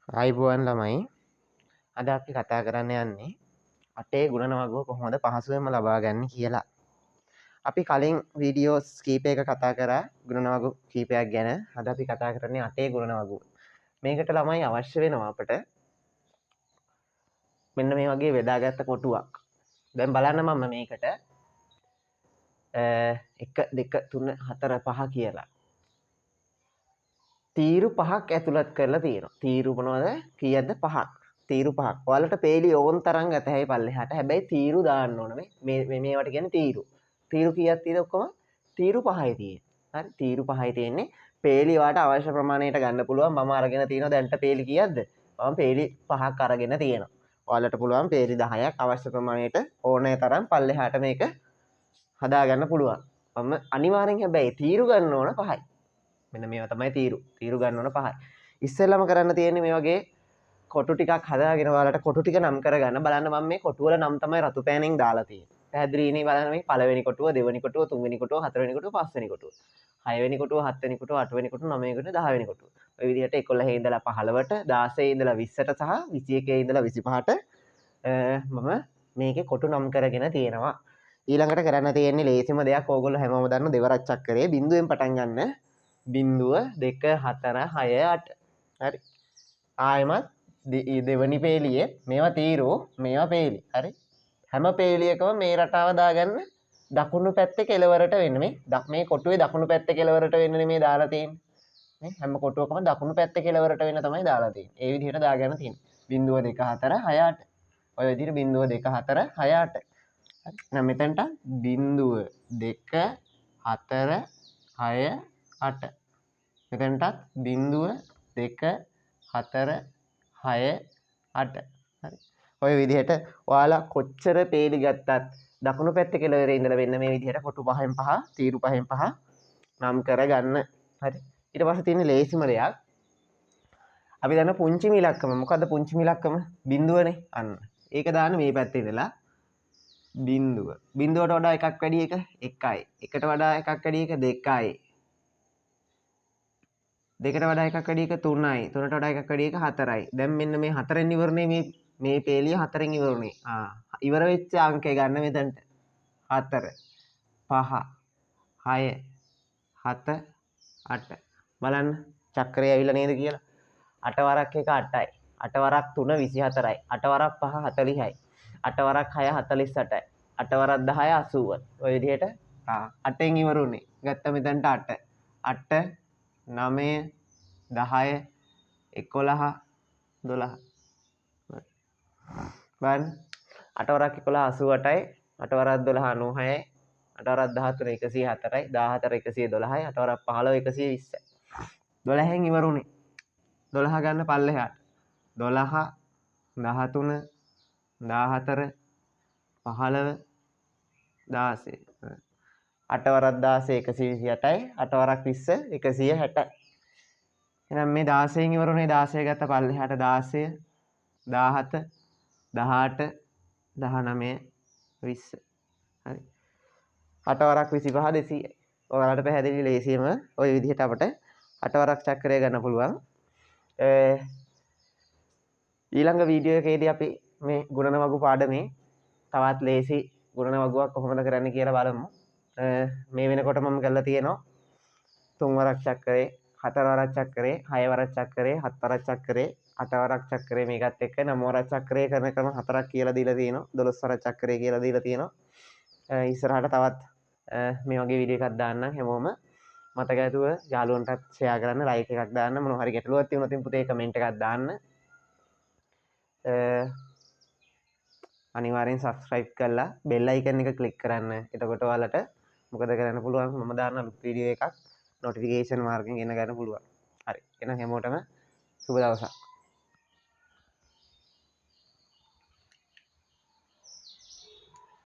ආයිබෝවන් ළමයි. අද අපි කතා කරන්න යන්නේ අටේ ගුණනවගුව කොහොමද පහසුවෙන්ම ලබා ගන්න කියලා. අපි කලින් වීඩියෝස් කීපයක කතා කරා ගුණනවගු කීපයක් ගැන. අද අපි කතා කරන්නේ අටේ ගුණනවගුව. මේකට ළමයි අවශ්‍ය වෙනවා අපට මෙන්න මේ වගේ බෙදාගත්ත කොටුවක්. දැන් බලන්න මම මේකට 1 2 3 4 5 කියලා තීරු 5ක් ඇතුළත් කරලා තියෙනවා. තීරු මොනවද? කීයක්ද? 5ක්. තීරු 5ක්. ඔයාලට පේලි ඕන් තරම් ගත හැකි පල්ලෙහාට. හැබැයි තීරු දාන්න ඕන මේ මේවට කියන්නේ තීරු. තීරු කීයක් තියෙද ඔක්කොම? තීරු 5යි තියෙන්නේ. හරි. තීරු 5යි තියෙන්නේ. පේලි වාට අවශ්‍ය ප්‍රමාණයට ගන්න පුළුවන්. මම අරගෙන තියෙනවා දැන්ට පේලි කීයක්ද? මම පේලි 5ක් අරගෙන තියෙනවා. ඔයාලට පුළුවන් පේලි 10ක් අවශ්‍ය ප්‍රමාණයට ඕනෑ තරම් පල්ලෙහාට මේක හදාගන්න පුළුවන්. මම අනිවාර්යෙන් හැබැයි තීරු ගන්න ඕන 5යි. මෙන්න මේවා තමයි තීරු ගන්න ඕන 5යි. ඉස්සෙල්ලම කරන්න තියෙන්නේ මේ වගේ කොටු ටිකක් හදාගෙන ඔයාලට කොටු ටික නම් කරගන්න. බලන්න මම මේ කොටු වල නම් තමයි රතු පෑනෙන් දාලා තියෙන්නේ. පැහැදිලිනේ බලන්න මේ පළවෙනි කොටුව, දෙවෙනි කොටුව, තුන්වෙනි කොටුව, හතරවෙනි කොටුව, පස්වෙනි කොටුව. 6 වෙනි කොටුව, 7 වෙනි කොටුව, 8 වෙනි කොටුව, 9 වෙනි කොටුව, 10 වෙනි කොටුව. ඔය විදිහට 11 ඉඳලා 15ට, 16 ඉඳලා 20ට සහ 21 ඉඳලා 25ට මම මේකේ කොටු නම් කරගෙන තියෙනවා. ඊළඟට කරන්න තියෙන්නේ ලේසිම දෙයක්. ඕගොල්ලෝ හැමෝම දන්න දෙවරච්චක් කරේ බිඳුවෙන් පටන් ගන්න. 0 2 4 6 8. හරි. ආයෙමත් දෙවනි පේලියේ මේවා තීරු මේවා පේලි. හරි. හැම පේලියකම මේ රටාව දාගන්න දකුණු පැත්තේ කෙළවරට වෙන්න මේ කොටුවේ දකුණු පැත්තේ කෙළවරට වෙන්න මේ දාලා තියෙන්නේ. මේ හැම කොටුවකම දකුණු පැත්තේ කෙළවරට වෙන්න තමයි දාලා තියෙන්නේ. ඒ විදිහට දාගන්න තියෙන්නේ. 0 2 4 6 8. ඔය විදිහට 0 2 4 6 8. හරි. එහෙනම් මෙතනට 0 2 4 6 8. මෙතනටත් 0 2 4 6 8. හරි. ඔය විදිහට ඔයාලා කොච්චර පේලි ගත්තත් දකුණු පැත්තේ කෙළවරේ ඉඳලා වෙන්න මේ විදිහට කොටු 5න් 5 තීරු 5න් 5 නම් කරගන්න. හරි. ඊට පස්සේ තියෙන ලේසිම දෙයක් අපි දන්න පුංචිම ඉලක්කම. මොකද්ද පුංචිම ඉලක්කම? බිඳුවනේ. අන්න. ඒක දාන්න මේ පැත්තේ ඉඳලා බිඳුව. බිඳුවට වඩා එකක් වැඩි එක 1යි. එකට වඩා එකක් වැඩි එක 2යි. දෙකට වඩා එකක් වැඩි එක 3යි. 3ට වඩා එකක් වැඩි එක 4යි. දැන් මෙන්න මේ 4න් ඉවරනේ මේ පේලිය 4න් ඉවරනේ. ඉවර වෙච්ච අංකය ගන්න මෙතනට. 4 5 6 7 8. බලන්න චක්‍රය ඇවිල්ලා නේද කියලා. 8 වරක් 1 8යි. 8 වරක් 3 24යි. 8 වරක් 5 40යි. 8 වරක් 6 48යි. 8 වරක් 10 80යි. ඔය විදිහට 8න් ඉවරුනේ. ගත්ත මෙතනට 8. 8 9 10 11 12. බලන්න 8 වරක් 11 88යි. 8 වරක් 12 96යි. 8 වරක් 13 104යි. 14 112යි. 8 වරක් 15 120යි. 12න් ඉවරුනේ. 12 ගන්න පල්ලෙහාට. 12 13 14 15 16. 8 වරක් 16 128යි. 8 වරක් 20 160යි. එහෙනම් මේ 16න් ඉවරුනේ. 16 ගත්ත පල්ලෙහාට 16 17 18 19 20. හරි. 8 වරක් 25 200යි. ඔයාලට පැහැදිලි ලේසියෙම ওই විදිහට අපිට 8 වරක් චක්‍රය ගන්න පුළුවන්. ඊළඟ වීඩියෝ එකේදී අපි මේ ගුණනවගු පාඩමේ තවත් ලේසි ගුණනවගුවක් කොහොමද කරන්න කියලා බලමු. මේ වෙනකොට මම කරලා තියෙනවා 3 වරක් චක්‍රේ, 4 වරක් චක්‍රේ, 6 වරක් චක්‍රේ, 7 වරක් චක්‍රේ, 8 වරක් චක්‍රේ මේකත් එක්ක 9 වරක් චක්‍රේ කරන ක්‍රම 4ක් කියලා දීලා තියෙනවා. 12 වරක් චක්‍රේ කියලා දීලා තියෙනවා. ඉස්සරහට තවත් මේ වගේ වීඩියෝ එකක් දාන්නම්. හැමෝම මතක ඇතුව යාළුවන්ටත් ෂෙයා කරන්න, ලයික් එකක් දාන්න, මොනවා හරි ගැටලුවක් තියෙනවා පුතේ කමෙන්ට් එකක් දාන්න. අනිවාර්යෙන් subscribe කරලා bell icon එක click කරන්න. එතකොට ඔයාලට මොකද කරන්න පුළුවන්? මම දාන අලුත් වීඩියෝ එකක් notification මාර්ගෙන් එන්න ගන්න පුළුවන්. හරි. එහෙනම් හැමෝටම සුබ දවසක්.